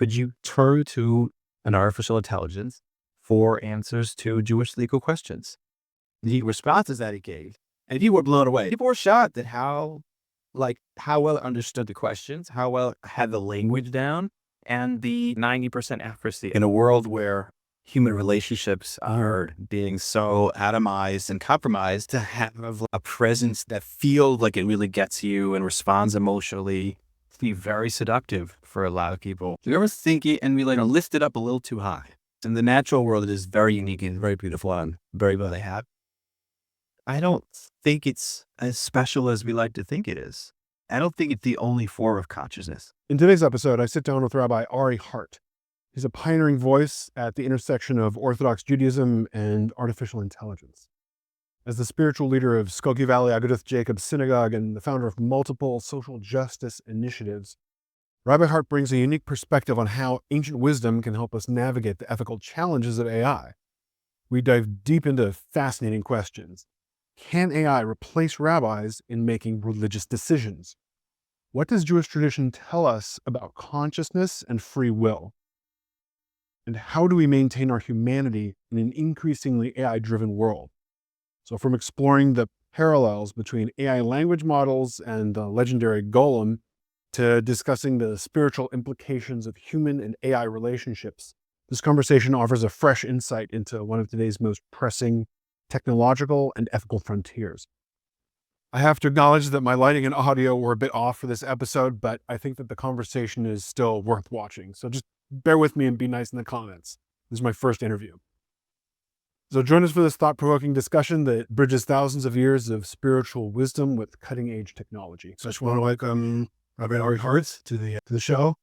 could you turn to an artificial intelligence for answers to Jewish legal questions? The responses that he gave, and people were blown away. People were shocked at how well it understood the questions, how well it had the language down, and the 90% accuracy in a world where human relationships are being so atomized and compromised. To have a presence that feels like it really gets you and responds emotionally, be very seductive for a lot of people. Do you ever think it and we lift it up a little too high? In the natural world, it is very unique and very beautiful and very well they have. I don't think it's as special as we like to think it is. I don't think it's the only form of consciousness. In today's episode, I sit down with Rabbi Ari Hart. He's a pioneering voice at the intersection of Orthodox Judaism and artificial intelligence. As the spiritual leader of Skokie Valley Agudath Jacob Synagogue and the founder of multiple social justice initiatives, Rabbi Hart brings a unique perspective on how ancient wisdom can help us navigate the ethical challenges of AI. We dive deep into fascinating questions. Can AI replace rabbis in making religious decisions? What does Jewish tradition tell us about consciousness and free will? And how do we maintain our humanity in an increasingly AI-driven world? So from exploring the parallels between AI language models and the legendary golem to discussing the spiritual implications of human and AI relationships, this conversation offers a fresh insight into one of today's most pressing technological and ethical frontiers. I have to acknowledge that my lighting and audio were a bit off for this episode, but I think that the conversation is still worth watching. So just bear with me and be nice in the comments. This is my first interview. So join us for this thought-provoking discussion that bridges thousands of years of spiritual wisdom with cutting-edge technology. So I just want to welcome Rabbi Ari Hart to the show.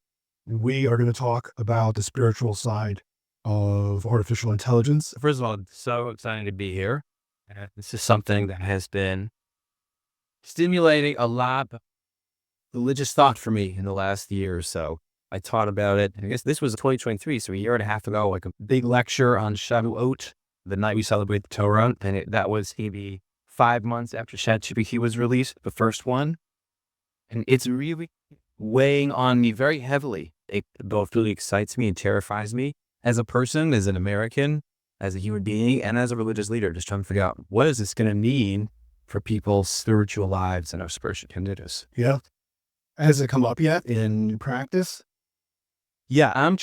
We are going to talk about the spiritual side of artificial intelligence. First of all, I'm so excited to be here. This is something that has been stimulating a lot of religious thought for me in the last year or so. I taught about it. I guess this was 2023, so a year and a half ago, a big lecture on Shavuot, the night we celebrate the Torah, and that was maybe 5 months after ChatGPT was released, the first one. And it's really weighing on me very heavily. It both really excites me and terrifies me as a person, as an American, as a human being, and as a religious leader, just trying to figure out what is this going to mean for people's spiritual lives and our spiritual communities. Yeah. Has it come up yet in practice? Yeah, I'm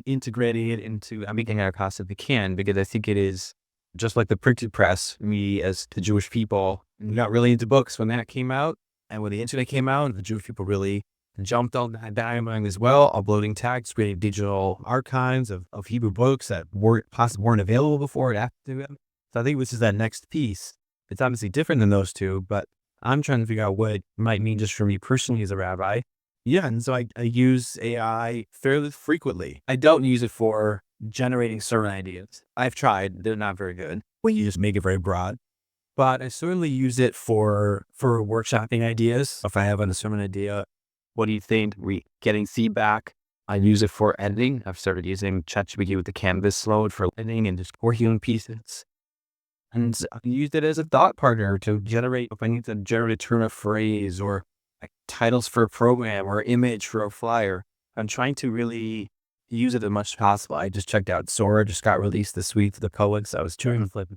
integrating it into everything I possibly can, because I think it is just like the printed press. Me as the Jewish people, not really into books when that came out. And when the internet came out, the Jewish people really jumped on that bandwagon as well, uploading tags, creating digital archives of Hebrew books that weren't available before and after them. So I think this is that next piece. It's obviously different than those two, but I'm trying to figure out what it might mean just for me personally as a rabbi. Yeah, and so I use AI fairly frequently. I don't use it for generating certain ideas. I've tried. They're not very good. You just make it very broad. But I certainly use it for workshopping ideas. If I have a sermon idea, what do you think? Getting feedback. I use it for editing. I've started using ChatGPT with the Canvas load for editing and just working on pieces. And I used it as a thought partner to generate, if I need to generate a turn of phrase or titles for a program or image for a flyer. I'm trying to really use it as much as possible. I just checked out Sora, just got released this week for the poets. I was trying to flip.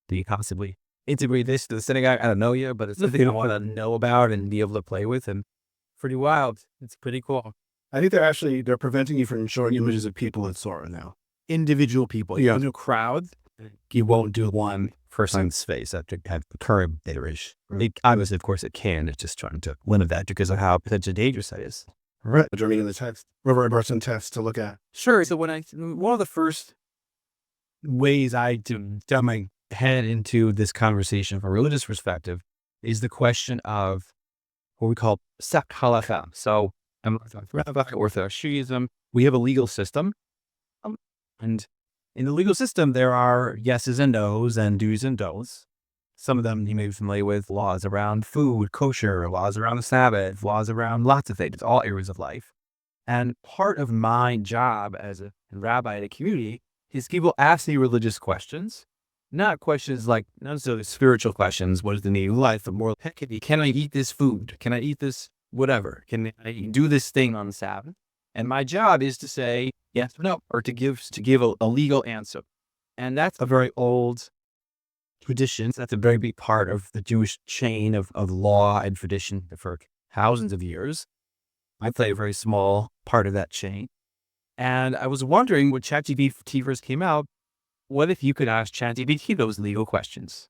Do you possibly integrate this to the synagogue? I don't know yet, but it's something I want to know about and be able to play with, and pretty wild. It's pretty cool. I think they're preventing you from showing images of people in Sora now. Individual people. Yeah. You crowds. You won't do one person's face at the current iteration. Obviously, of course, it can. It's just trying to limit that because of how potentially dangerous that is. Right. But you're reading the text, reverse and text to look at. Sure. So one of the first ways I dump my head into this conversation from a religious perspective is the question of what we call sect halakha. So I'm Rabbi, Orthodox Judaism. We have a legal system. And in the legal system, there are yeses and nos and do's and don'ts. Some of them you may be familiar with: laws around food, kosher, laws around the Sabbath, laws around lots of things, all areas of life. And part of my job as a rabbi in a community is people ask me religious questions, not questions like, not necessarily spiritual questions, what is the meaning of life, but more, can I eat this food? Can I eat this whatever. Can I do this thing on the Sabbath? And my job is to say yes or no, or to give a legal answer. And that's a very old tradition. That's a very big part of the Jewish chain of law and tradition for thousands of years. I play a very small part of that chain. And I was wondering, when ChatGPT first came out, what if you could ask ChatGPT those legal questions?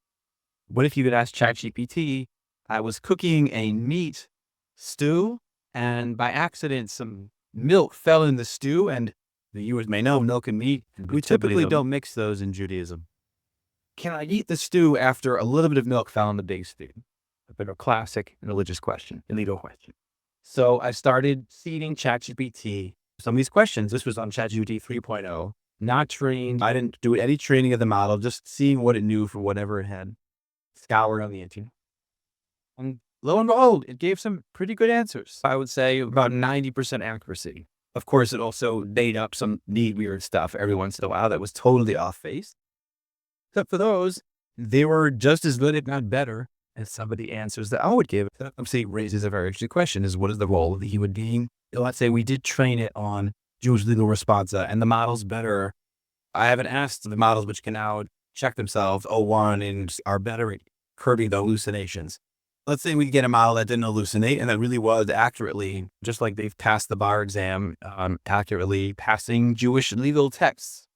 What if you could ask ChatGPT, I was cooking a meat stew, and by accident, some milk fell in the stew, and the viewers may know milk and meat, we typically don't mix those in Judaism. Can I eat the stew after a little bit of milk fell in the big stew? A bit of a classic religious question, illegal question. So I started seeding ChatGPT some of these questions. This was on ChatGPT 3.0, not trained. I didn't do any training of the model, just seeing what it knew for whatever it had scoured on the internet. And lo and behold, it gave some pretty good answers. I would say about 90% accuracy. Of course, it also made up some neat, weird stuff every once in a while that was totally off base. Except for those, they were just as good, if not better, as some of the answers that I would give. That obviously raises a very interesting question: is what is the role of the human being? Let's say we did train it on Jewish legal responsa, and the model's better. I haven't asked the models, which can now check themselves, one, and are better at curbing the hallucinations. Let's say we get a model that didn't hallucinate and that really was accurately, just like they've passed the bar exam, accurately passing Jewish legal texts.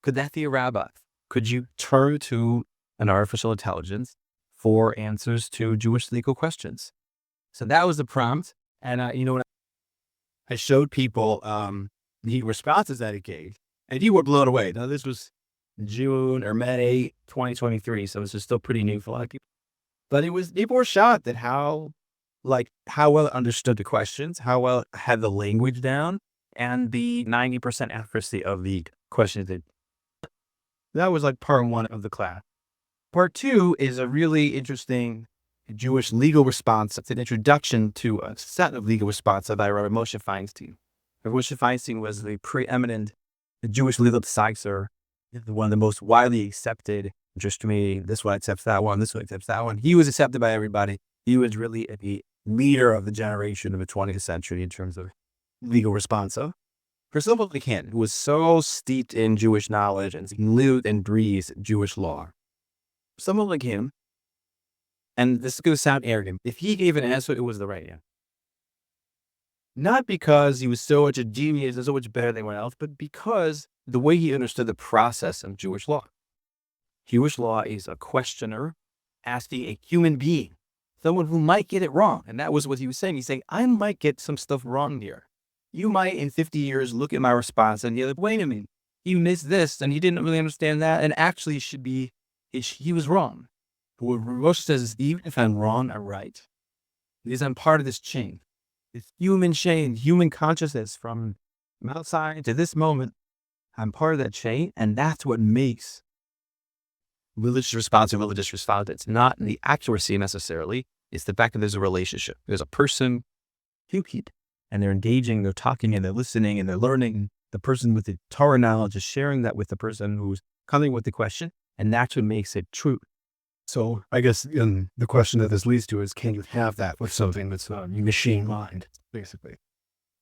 Could that be a rabbi? Could you turn to an artificial intelligence for answers to Jewish legal questions? So that was the prompt. And, when I showed people the responses that it gave, and you were blown away. Now, this was June or May 2023, so this is still pretty new for a lot of people. But people were shocked at how well it understood the questions, how well it had the language down, and the 90% accuracy of the questions. That was like part one of the class. Part two is a really interesting Jewish legal response. It's an introduction to a set of legal responses by Rabbi Moshe Feinstein. Rabbi Moshe Feinstein was the preeminent Jewish legal decisor, one of the most widely accepted. Just to me, this one accepts that one, this one accepts that one. He was accepted by everybody. He was really a leader of the generation of the 20th century in terms of legal responsa. For someone like him, who was so steeped in Jewish knowledge and lived and breathed Jewish law, someone like him, and this is going to sound arrogant, if he gave an answer, it was the right answer. Not because he was so much a genius and so much better than anyone else, but because the way he understood the process of Jewish law. Jewish law is a questioner asking a human being, someone who might get it wrong. And that was what he was saying. He's saying, I might get some stuff wrong here. You might, in 50 years, look at my response and you're like, wait a minute, you missed this and you didn't really understand that. And actually, he was wrong. What Rosh says is, even if I'm wrong, I'm right. Because I'm part of this chain. This human chain, human consciousness from outside to this moment. I'm part of that chain. And that's what makes religious response and religious response. It's not the accuracy necessarily. It's the fact that there's a relationship. There's a person, and they're engaging, they're talking, and they're listening, and they're learning. The person with the Torah knowledge is sharing that with the person who's coming with the question, and that's what makes it true. So I guess the question that this leads to is, can you have that with something that's machine mind, basically?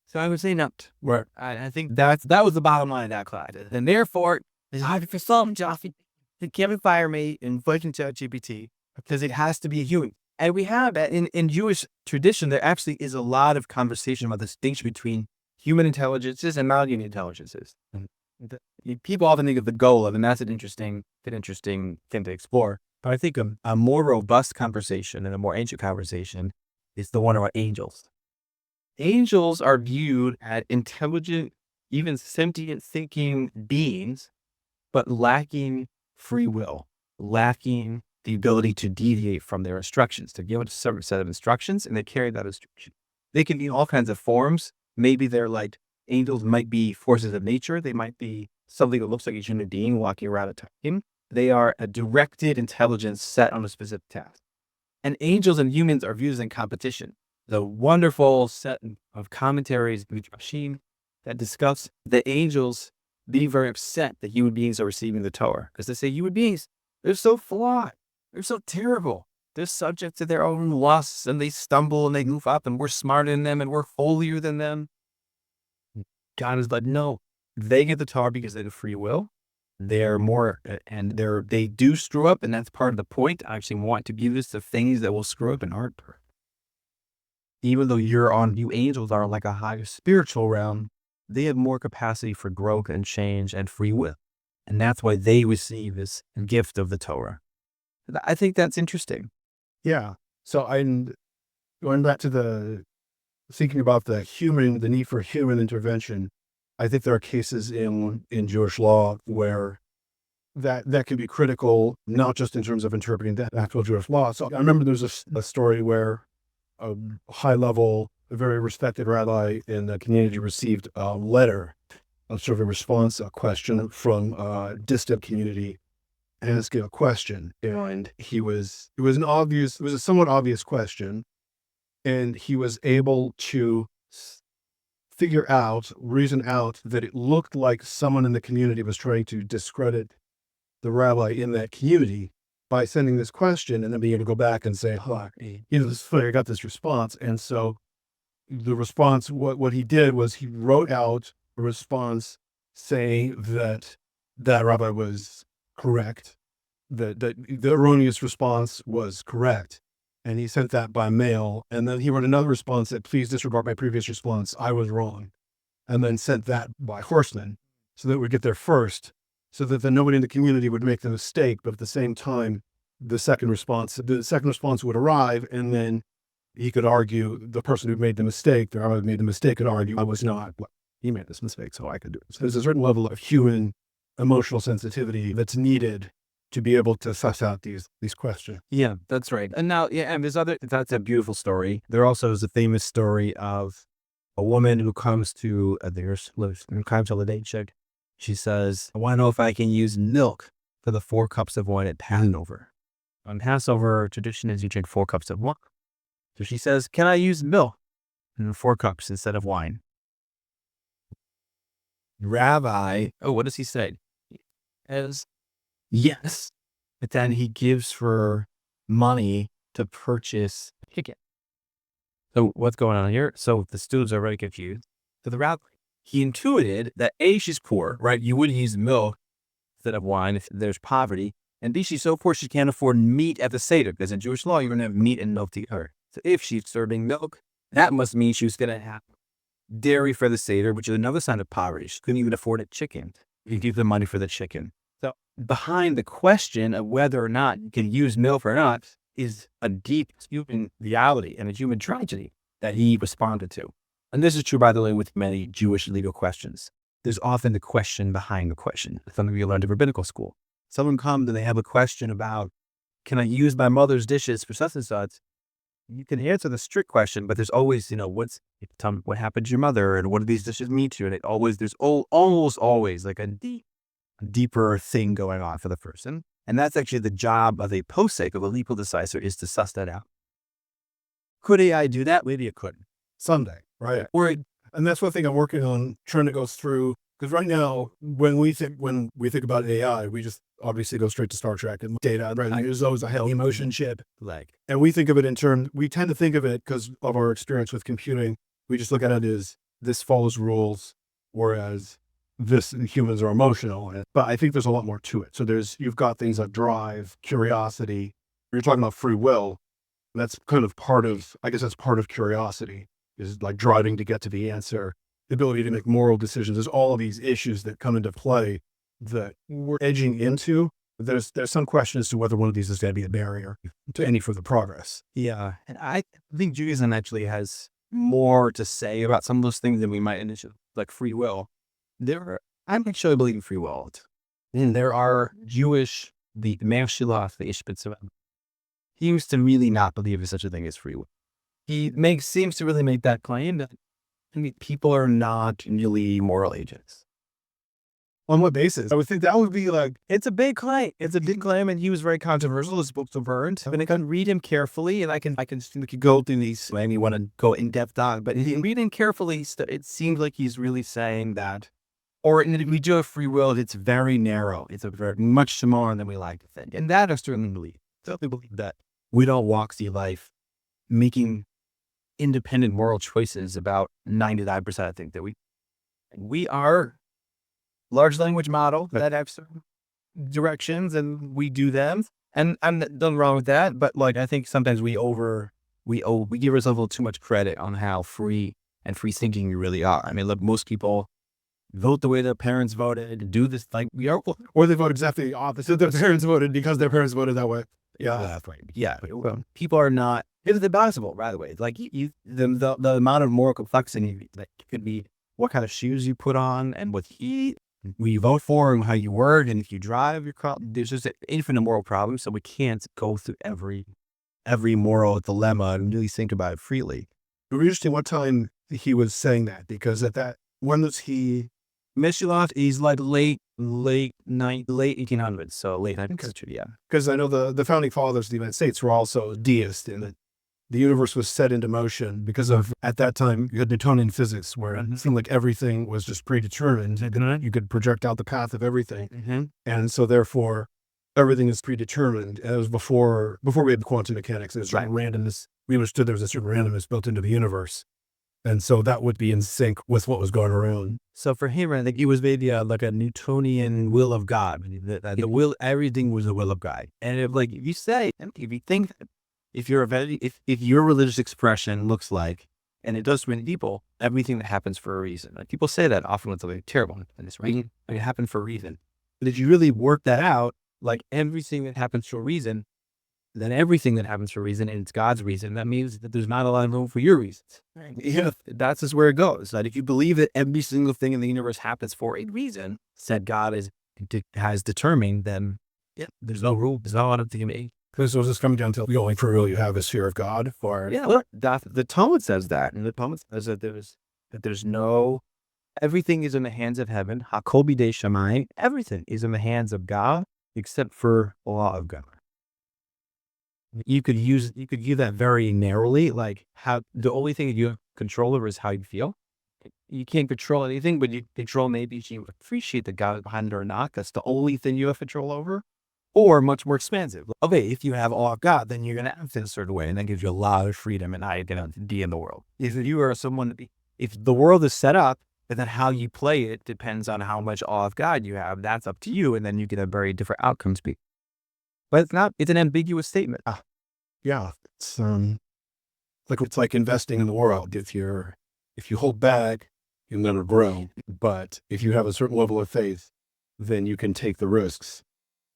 So I would say not. Right. I think that was the bottom line of that class. And therefore, it's hard for some, Joffy. It can't fire me in fucking ChatGPT because it has to be a human. And we have that in Jewish tradition. There actually is a lot of conversation about the distinction between human intelligences and non-human intelligences. People often think of the goal of, and that's an interesting thing to explore. But I think a more robust conversation and a more ancient conversation is the one about angels. Angels are viewed as intelligent, even sentient thinking beings, but lacking free will, lacking the ability to deviate from their instructions, to give a certain set of instructions, and they carry that instruction. They can be in all kinds of forms. Maybe they're like, angels might be forces of nature. They might be something that looks like a human being walking around a time. They are a directed intelligence set on a specific task. And angels and humans are viewed as in competition. The wonderful set of commentaries that discuss the angels being very upset that human beings are receiving the Torah. Because they say human beings, they're so flawed. They're so terrible. they're subject to their own lusts, and they stumble and they goof up, and we're smarter than them and we're holier than them. God is like, no, they get the Torah because they have free will. They're more, and they do screw up, and that's part of the point. I actually want to give us the things that will screw up and aren't perfect. Even though you angels are like a higher spiritual realm, they have more capacity for growth and change and free will. And that's why they receive this gift of the Torah. I think that's interesting. Yeah. So I'm going back to thinking about the need for human intervention. I think there are cases in Jewish law where that can be critical, not just in terms of interpreting the actual Jewish law. So I remember there's a story where a high-level, a very respected rabbi in the community received a letter, a sort of a response, a question from a distant community asking a question. And it was a somewhat obvious question. And he was able to reason out that it looked like someone in the community was trying to discredit the rabbi in that community by sending this question, and then being able to go back and say, this is funny, I got this response. And so the response, what he did was he wrote out a response saying that that rabbi was correct, that the erroneous response was correct. And he sent that by mail. And then he wrote another response that, please disregard my previous response, I was wrong. And then sent that by horseman so that it would get there first, so that then nobody in the community would make the mistake. But at the same time, the second response would arrive, and then he could argue, the person who made the mistake, the rabbi who made the mistake, could argue, I was not. He made this mistake, so I could do it. So there's a certain level of human emotional sensitivity that's needed to be able to suss out these questions. Yeah, that's right. And now, and that's a beautiful story. There also is a famous story of a woman who comes to a date check. She says, I want to know if I can use milk for the 4 cups of wine at Passover. On Passover, tradition is you drink 4 cups of wine. So she says, can I use milk in 4 cups instead of wine? Rabbi, what does he say? He says, yes. But then he gives her money to purchase a ticket. So what's going on here? So the students are very confused. So the rabbi, he intuited that A, she's poor, right? You wouldn't use milk instead of wine if there's poverty. And B, she's so poor she can't afford meat at the Seder, because in Jewish law, you're going to have meat and milk to eat her. So if she's serving milk, that must mean she was going to have dairy for the Seder, which is another sign of poverty. She couldn't even afford a chicken. You give the money for the chicken. So behind the question of whether or not you can use milk or not is a deep human reality and a human tragedy that he responded to. And this is true, by the way, with many Jewish legal questions. There's often the question behind the question. Something we learned in rabbinical school. Someone comes and they have a question about, can I use my mother's dishes for such and such? You can answer the strict question, but there's always, what happened to your mother and what do these dishes mean to you? And there's almost always like a deeper thing going on for the person. And that's actually the job of a posek, of a legal decisive, is to suss that out. Could AI do that? Maybe it could. Someday, right? And that's one thing I'm working on, trying to go through, because right now, when we think about AI, we just obviously go straight to Star Trek and data, right? There's always a hell emotion chip. And we think of it we tend to think of it, because of our experience with computing, we just look at it as this follows rules, whereas humans are emotional. But I think there's a lot more to it. So you've got things like drive, curiosity. You're talking about free will. That's kind of that's part of curiosity, is like driving to get to the answer, the ability to make moral decisions. There's all of these issues that come into play that we're edging into. There's some question as to whether one of these is going to be a barrier to any further progress. Yeah. And I think Judaism actually has more to say about some of those things than we might initially, like free will. I'm actually believe in free will. And there are the Mershilach, the Ishbitz, he used to really not believe in such a thing as free will. He seems to really make that claim that people are not really moral agents. On what basis? I would think that would be like... It's a big claim. And he was very controversial. His books are burned. I mean, I can read him carefully, and we could go through these, maybe want to go in depth on, but read him carefully, it seems like he's really saying that, or if we do have free will, it's very narrow. It's very much smaller than we like to think. And that I certainly believe. Certainly believe that we don't walk through life making independent moral choices about 99% of things that we are large language model that have certain directions and we do them. And I'm nothing wrong with that. But like, I think sometimes we give ourselves a little too much credit on how free and free thinking we really are. I mean, look, most people vote the way their parents voted, do this like we are, Or they vote exactly the opposite. Their parents voted because their parents voted that way. Yeah. that's right. Yeah. People are not, it's impossible, by the way. It's like the amount of moral complexity that could be what kind of shoes you put on and what you vote for and how you word and if you drive your car. There's just an infinite moral problem. So we can't go through every moral dilemma and really think about it freely. It was interesting what time he was saying that, because when was he? Meshilov is like late 1800s, so late 19th century, yeah. Because I know the founding fathers of the United States were also deists, and that the universe was set into motion because of, at that time, you had Newtonian physics, where it seemed like everything was just predetermined. You could project out the path of everything. And so therefore, everything is predetermined. And it was before we had quantum mechanics. There's randomness. We understood there was a certain randomness built into the universe. And so that would be in sync with what was going around. So for him, I think it was maybe like a Newtonian will of God. The will, everything was the will of God. And if you think, if your religious expression looks like, and it does to many people, everything that happens for a reason. Like people say that often when something terrible happens, right? Like it happened for a reason. But if you really work that out, like everything that happens for a reason, then everything that happens for a reason and it's God's reason, that means that there's not a lot of room for your reasons. Right? Yeah, that's just where it goes. That if you believe that every single thing in the universe happens for a reason, said God has determined, then there's no rule. There's not a lot of thing. So it's just coming down to the only free will you have is fear of God. The Talmud says that, and the Talmud says that there's no, everything is in the hands of heaven. Hakol bidei shamayim. Everything is in the hands of God except for the law of God. You could use that very narrowly, like how the only thing you have control over is how you feel. You can't control anything, but you control maybe you appreciate the God behind it or not. That's the only thing you have control over. Or much more expansive. Okay, if you have awe of God, then you're going to act in a certain way, and that gives you a lot of freedom and how you're going to be in the world. If you are someone, if the world is set up, and then how you play it depends on how much awe of God you have. That's up to you, and then you get a very different outcomes. But it's not. It's an ambiguous statement. Yeah, it's like investing in the world. If you hold back, you'll never grow. But if you have a certain level of faith, then you can take the risks.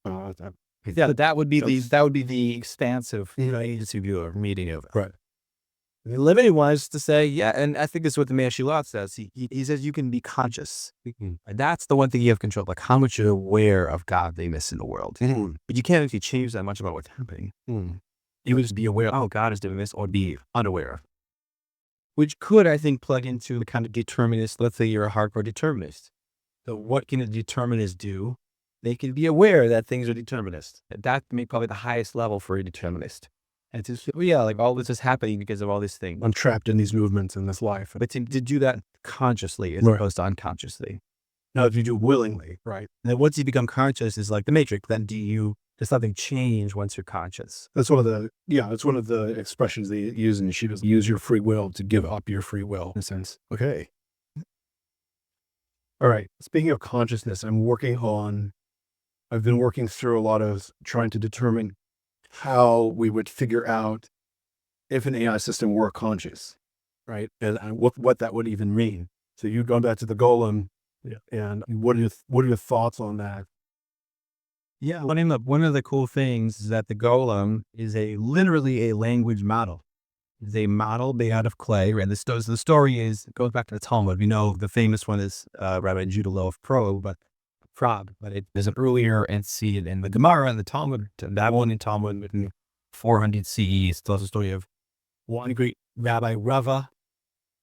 That would be the expansive agency view or meeting of it. Right. The limited one is to say, and I think this is what the Meshilov says. He says you can be conscious. That's the one thing you have control, like how much you're aware of godliness in the world. But you can't actually change that much about what's happening. You would just be aware, oh, God is doing this, or be unaware of. Which could, I think, plug into the kind of determinist. Let's say you're a hardcore determinist. So what can a determinist do? They can be aware that things are determinist. That may be probably the highest level for a determinist. And to say, like all this is happening because of all these things. I'm trapped in these movements in this life. But to do that consciously as opposed to unconsciously. Now, if you do willingly, right? And then once you become conscious, is like the Matrix. Then does something change once you're conscious? That's one of the expressions they use in yeshivas. Use your free will to give up your free will. In a sense. Okay. All right. Speaking of consciousness, I've been working through a lot of trying to determine how we would figure out if an AI system were conscious, right? And what that would even mean. So you've gone back to the golem, and what are your thoughts on that? Yeah, one of the cool things is that the golem is literally a language model. It's a model made out of clay, and the story it goes back to the Talmud. We know the famous one is Rabbi Judah of Prague, but it is an earlier and see it in the Gemara and the Talmud. That one in Talmud written 400 CE. It tells the story of one great Rabbi Rava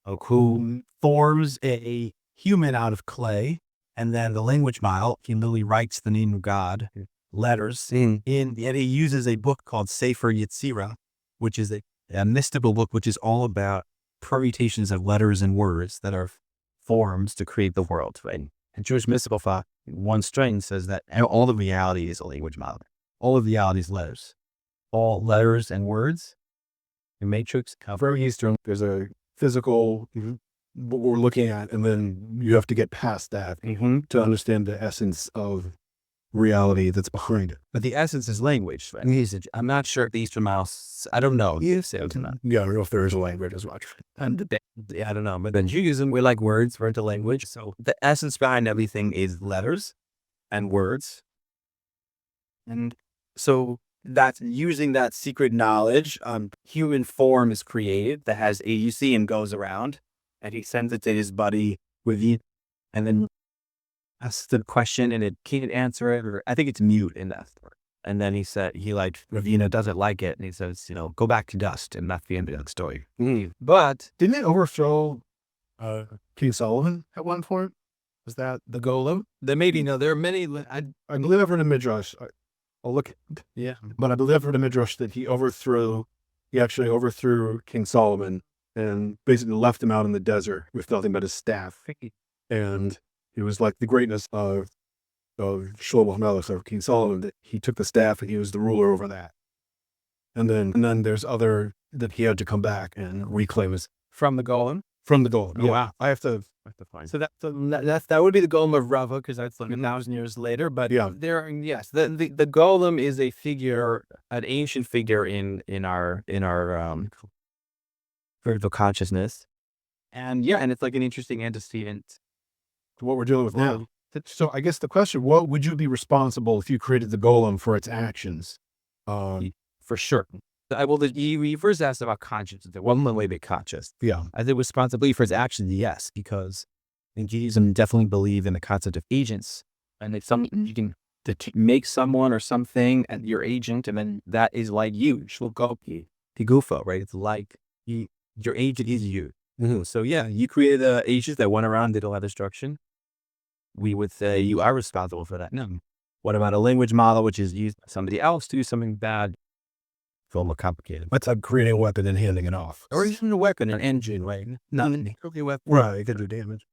who forms a human out of clay, and then the language model, he literally writes the name of God, letters, and he uses a book called Sefer Yetzirah, which is a mystical book, which is all about permutations of letters and words that are forms to create the world. Right? And Jewish mystical thought, one strain says that all of reality is a language model. All of reality is letters. all letters and words. The matrix. Very Eastern. There's a physical, what we're looking at, and then you have to get past that to understand the essence of reality that's behind it. But the essence is language. I'm not sure if the Eastern Mouse, I don't know. Yes, Yeah, I don't know if there is a language as much. Yeah, I don't know. But in Judaism, we like words, we're into language. So the essence behind everything is letters and words. And so that's using that secret knowledge. Human form is created that has AUC and goes around, and he sends it to his buddy with you, and then asks the question, and it can't answer it, or I think it's mute in that story. And then Ravina doesn't like it, and he says, go back to dust, and that's the end of that story. But Didn't it overthrow King Solomon at one point? Was that the golem? there are many. I believe I've read a midrash. I'll look. Yeah, But I believe I've read a midrash that he actually overthrew King Solomon and basically left him out in the desert with nothing but his staff. And it was like the greatness of Shlomo HaMelech, of King Solomon, that he took the staff and he was the ruler over that. And then there's other that he had to come back and reclaim his from the golem. from the golem. Oh, wow. I have to find. So that would be the golem of Rava, because that's like 1,000 years later. But Yeah. the golem is a figure, an ancient figure in our spiritual consciousness, and it's like an interesting antecedent. What we're dealing with now. So I guess the question: what would you be responsible if you created the golem for its actions? For sure. He first asked about consciousness. It wasn't the way they conscious. Yeah. I think responsibility for its actions, yes, because in Judaism definitely believe in the concept of agents, and it's something you can make someone or something and your agent, and then that is like you. Tigufo, right? It's like your agent is you. So you created agents that went around, did a lot of destruction. We would say you are responsible for that. No. What about a language model, which is used by somebody else to do something bad? It's a little more complicated. That's like creating a weapon and handing it off. Or even a weapon, an engine, right? Not an weapon. Right, it could do damage.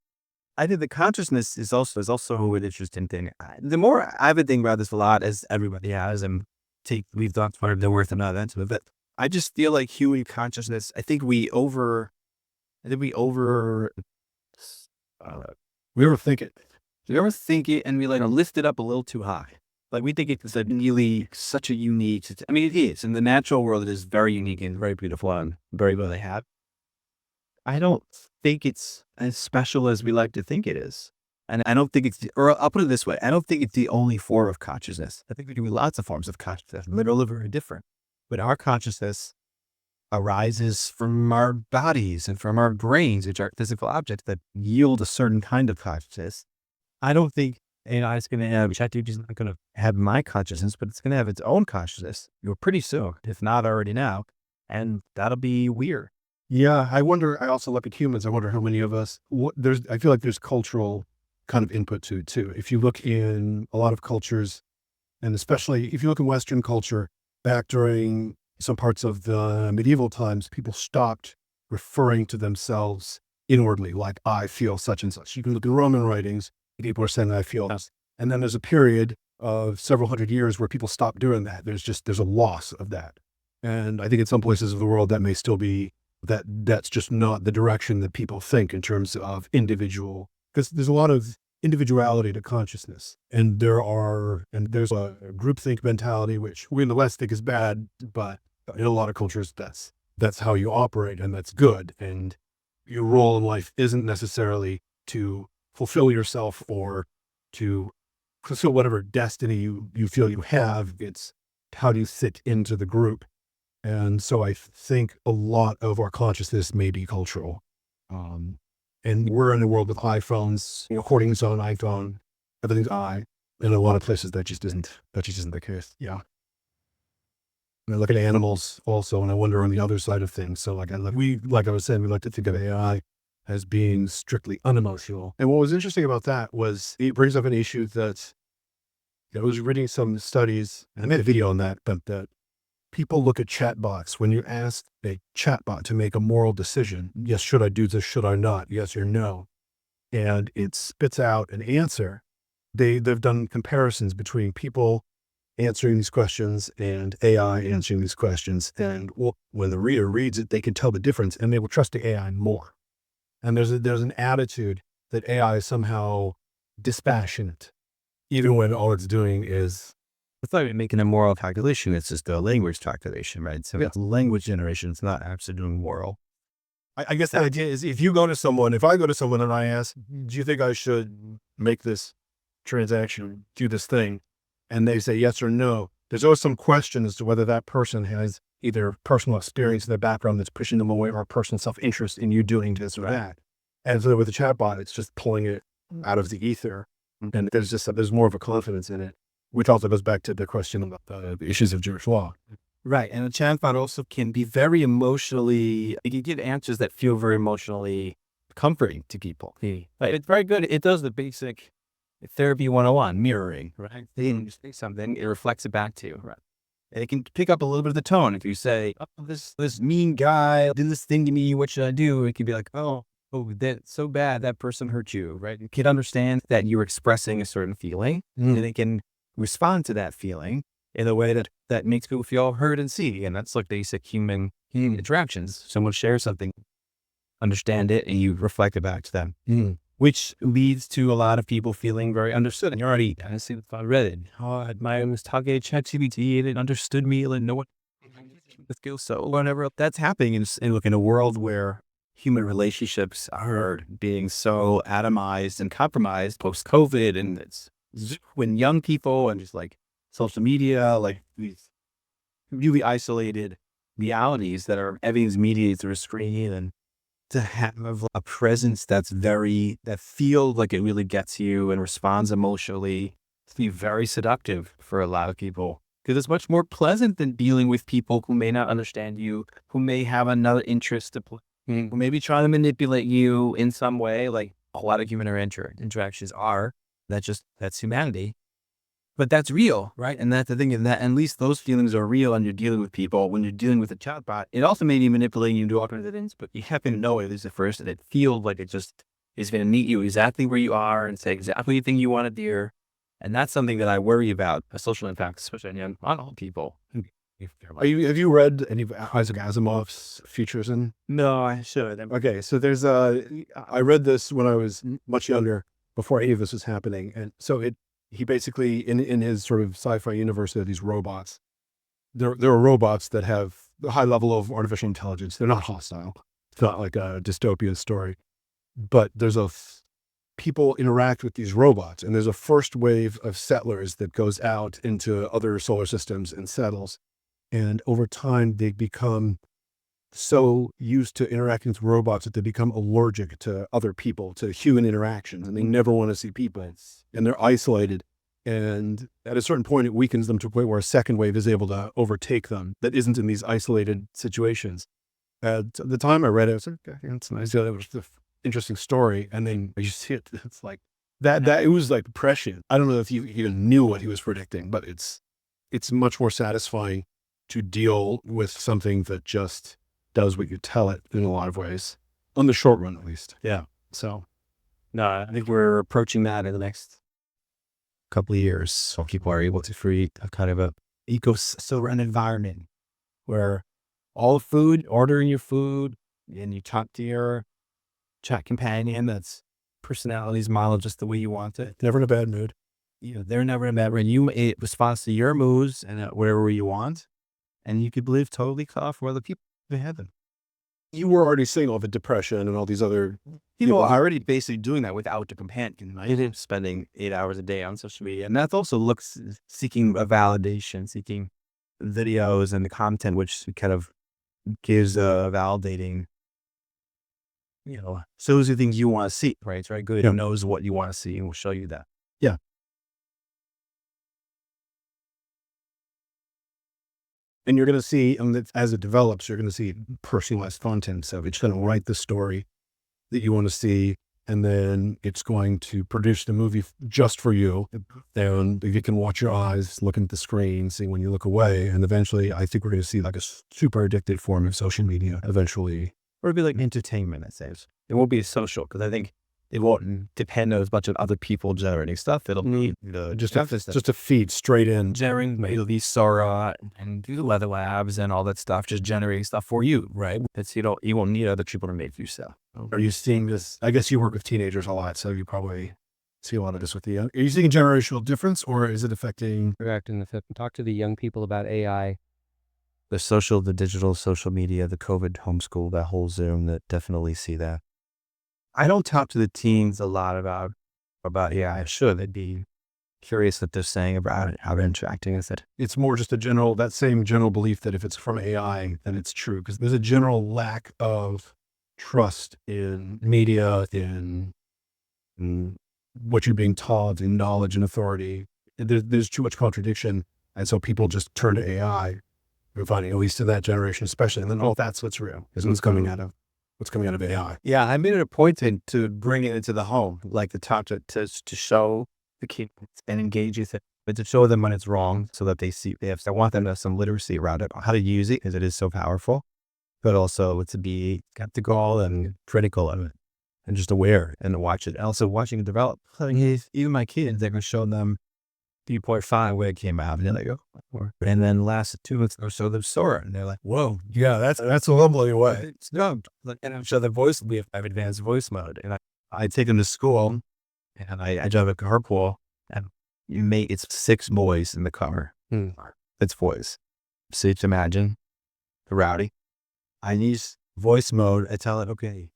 I think the consciousness is also an interesting thing. The more I've been thinking about this a lot, as everybody has, and we've thought part of the worth and not into it, but I just feel like human consciousness, we overthink it. We overthink it, and we lift it up a little too high. Like, we think it's really such a unique, it is. In the natural world, it is very unique and very beautiful and very well they have. I don't think it's as special as we like to think it is. And I don't think or I'll put it this way, I don't think it's the only form of consciousness. I think we do lots of forms of consciousness. They're all very different. But our consciousness arises from our bodies and from our brains, which are physical objects that yield a certain kind of consciousness. I don't think it's going to have, ChatGPT is not going to have my consciousness, but it's going to have its own consciousness pretty soon, if not already now. And that'll be weird. Yeah, I also look at humans. I wonder how many of us, I feel like there's cultural kind of input to it too. If you look in a lot of cultures, and especially if you look in Western culture, back during some parts of the medieval times, people stopped referring to themselves inwardly, like I feel such and such. You can look in Roman writings, people are saying I feel this. And then there's a period of several hundred years where people stop doing that. There's a loss of that. And I think in some places of the world that may still be, that's just not the direction that people think in terms of individual, because there's a lot of individuality to consciousness. And there's a groupthink mentality, which we in the West think is bad, but in a lot of cultures, that's how you operate, and that's good. And your role in life isn't necessarily to fulfill yourself or to fulfill whatever destiny you feel you have. It's how do you fit into the group. And so I think a lot of our consciousness may be cultural. And we're in a world with iPhones, hoarding's on iPhone, everything's I. In a lot of places that just isn't the case. Yeah. And I look at animals also, and I wonder on the other side of things. So like I was saying, we like to think of AI as being strictly unemotional. And what was interesting about that was it brings up an issue that I was reading some studies, and I made a video on that, but that people look at chatbots. When you ask a chatbot to make a moral decision, yes, should I do this, should I not, yes or no, and it spits out an answer, they've done comparisons between people answering these questions and AI answering these questions. And when the reader reads it, they can tell the difference and they will trust the AI more. And there's an attitude that AI is somehow dispassionate, even when all it's doing is. It's not even making a moral calculation. It's just a language calculation, right? So it's language generation. It's not absolutely moral. I guess the idea is if I go to someone and I ask, do you think I should make this transaction, do this thing? And they say yes or no. There's always some question as to whether that person has either personal experience in their background that's pushing them away or personal self-interest in you doing this or that. And so with the chatbot, it's just pulling it out of the ether. And there's more of a confidence in it, which also goes back to the question about the issues of Jewish law. Right. And a chatbot also can be very emotionally, it can give answers that feel very emotionally comforting to people. Right. It's very good. It does the basic therapy 101, mirroring, right? You say something, it reflects it back to you, right? And it can pick up a little bit of the tone. If you say, oh, this mean guy did this thing to me, what should I do? It could be like, oh, that's so bad, that person hurt you, right? It can understand that you're expressing a certain feeling, and it can respond to that feeling in a way that makes people feel heard and seen. And that's like basic human interactions. Someone shares something, understand it, and you reflect it back to them, which leads to a lot of people feeling very understood. And you already, I see if I read it. Oh, I was talking to ChatGPT and it understood me and no one, let's go. So whatever that's happening in a world where human relationships are being so atomized and compromised post-COVID, and it's when young people and just like social media, like these really isolated realities that are everything's mediated through a screen, and to have a presence that feels like it really gets you and responds emotionally, to be very seductive for a lot of people. Because it's much more pleasant than dealing with people who may not understand you, who may have another interest to play, who maybe try to manipulate you in some way, like a lot of human interactions are. That's humanity. But that's real, right? And that's the thing, is that at least those feelings are real and you're dealing with people. When you're dealing with a chatbot, it also may be manipulating you to do all kinds of things, but you happen to know it is at first, and it feels like it just is going to meet you exactly where you are and say exactly the thing you want to hear. And that's something that I worry about, a social impact, especially on all people. Have you read any of Isaac Asimov's Futurism? No, I should. Okay, so there's I read this when I was much younger, before any of this was happening, and so he basically in his sort of sci-fi universe, there are these robots. There are robots that have a high level of artificial intelligence. They're not hostile. It's not like a dystopian story, but people interact with these robots, and there's a first wave of settlers that goes out into other solar systems and settles. And over time, they become so used to interacting with robots that they become allergic to other people, to human interactions, and they never want to see people, and they're isolated. And at a certain point, it weakens them to a point where a second wave is able to overtake them that isn't in these isolated situations. At the time I read it, I was like, okay, that's nice. It was an interesting story. And then you see it, it's like that it was like prescient. I don't know if you even knew what he was predicting, but it's much more satisfying to deal with something that just does what you tell it in a lot of ways, on the short run, at least. Yeah. So, no, I think we're approaching that in the next couple of years. So people are able to create a kind of a ecosystem environment where all food, ordering your food, and you talk to your chat companion that's personality's modeled just the way you want it. Never in a bad mood. They're never in a bad mood. It responds to your moods and whatever you want. And you could live totally cut off from other people if they had them. You were already seeing all the depression and all these other people are already basically doing that without the companion, right? Spending 8 hours a day on social media. And that also seeking a validation, seeking videos and the content, which kind of gives a validating, shows you things you want to see, right? It's very good. Yeah. It knows what you want to see and will show you that. Yeah. And you're going to see, as it develops, you're going to see personalized content. So it's going to write the story that you want to see, and then it's going to produce the movie just for you. And you can watch your eyes, looking at the screen, see when you look away. And eventually, I think we're going to see like a super addicted form of social media eventually. Or it'd be like entertainment, I say. It won't be social, because I think it won't depend on a bunch of other people generating stuff. It'll be Just a feed straight in. generating maybe Sora and do the weather labs and all that stuff, just generating stuff for you, right? That's you won't need other people to make you stuff. Are you seeing this? I guess you work with teenagers a lot, so you probably see a lot of this with the young. Are you seeing a generational difference, or is it affecting? Correct. And talk to the young people about AI. The digital social media, the COVID homeschool, that whole Zoom, that definitely see that. I don't talk to the teens a lot about AI. I should. They'd be curious what they're saying about it, how they're interacting with it. It's more just that same general belief that if it's from AI, then it's true. Because there's a general lack of trust in media, in what you're being taught, in knowledge and authority. There's too much contradiction. And so people just turn to AI. We're finding, at least in that generation, especially, and then, that's what's real, is what's coming out of AI. Yeah, I made it a point to bring it into the home, like to talk to show the kids and engage with it, but to show them when it's wrong, so that they see. I want them to have some literacy around it, how to use it, because it is so powerful, but also to be skeptical and critical of it, and just aware and to watch it. And also watching it develop. Even my kids, they're going to show them 3.5 when it came out, and they're like, oh. And then last 2 weeks or so, they saw it, and they're like, whoa, Yeah, that's a little blowing away. it's no. And I'm sure the voice, we have advanced voice mode, and I take them to school, and I drive a carpool, and it's 6 boys in the car. It's voice. So you can imagine the rowdy. I use voice mode. I tell it, okay,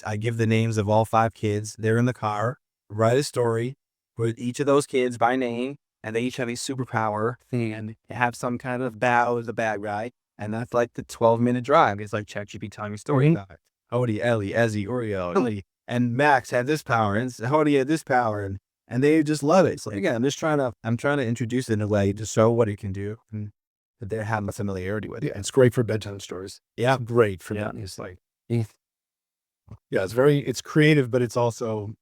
I give the names of all 5 kids. They're in the car. Write a story with each of those kids by name, and they each have a superpower, and have some kind of battle with the bad guy, and that's like the 12-minute drive. It's like ChatGPT telling a story about it. Odie, Ellie, Ezzy, Oreo, Ellie, and Max had this power, and Odie had this power, and they just love it. So again, I'm trying to introduce it in a way to show what it can do, and that they have a familiarity with it. Yeah, it's great for bedtime stories. Yeah, Great for that. It's like, it's creative, but it's also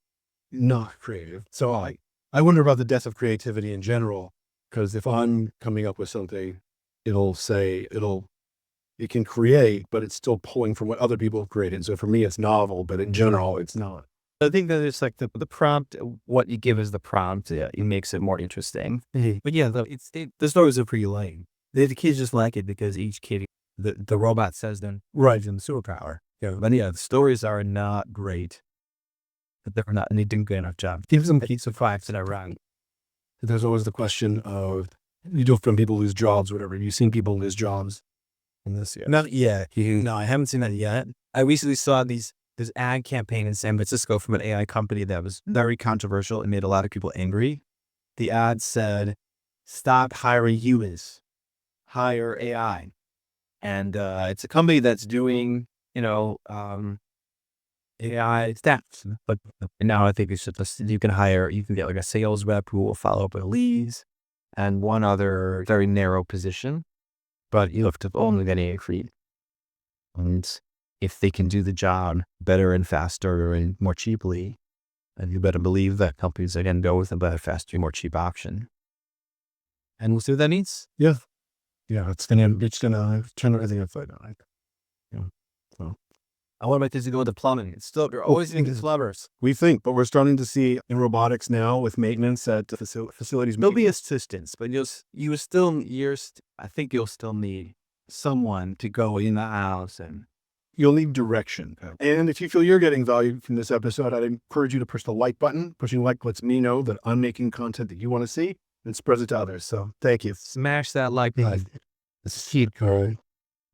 not creative. So I wonder about the death of creativity in general, because if I'm coming up with something, it can create, but it's still pulling from what other people have created. So for me, it's novel, but in general, it's not. I think that it's like the prompt, what you give as the prompt, it makes it more interesting. But yeah, the stories are pretty lame. The kids just like it because each kid, the robot says them right in the superpower. Yeah, but yeah, the stories are not great. But they're not, and they didn't do a good enough job. Give them piece of facts that are wrong. There's always the question of, from people lose jobs, whatever. You've seen people lose jobs in this yet? Not yet. No, I haven't seen that yet. I recently saw this ad campaign in San Francisco from an AI company that was very controversial and made a lot of people angry. The ad said, "Stop hiring humans, hire AI." And it's a company that's doing, AI staffs. But now I think it's just, you can get like a sales rep who will follow up with leads, and one other very narrow position, but you have to only get AI free. And if they can do the job better and faster and more cheaply, then you better believe that companies are going to go with a better, faster, more cheap option. And we'll see what that means. Yeah. Yeah, it's gonna turn everything upside down. I want my kids to go into plumbing. You're always thinking plumbers. We think, but we're starting to see in robotics now with maintenance at the facilities. There'll be assistants, but I think you'll still need someone to go in the house, and you'll need direction. And if you feel you're getting value from this episode, I'd encourage you to push the like button. Pushing like lets me know that I'm making content that you want to see, and spreads it to others. So thank you. Smash that like button. This is Hart.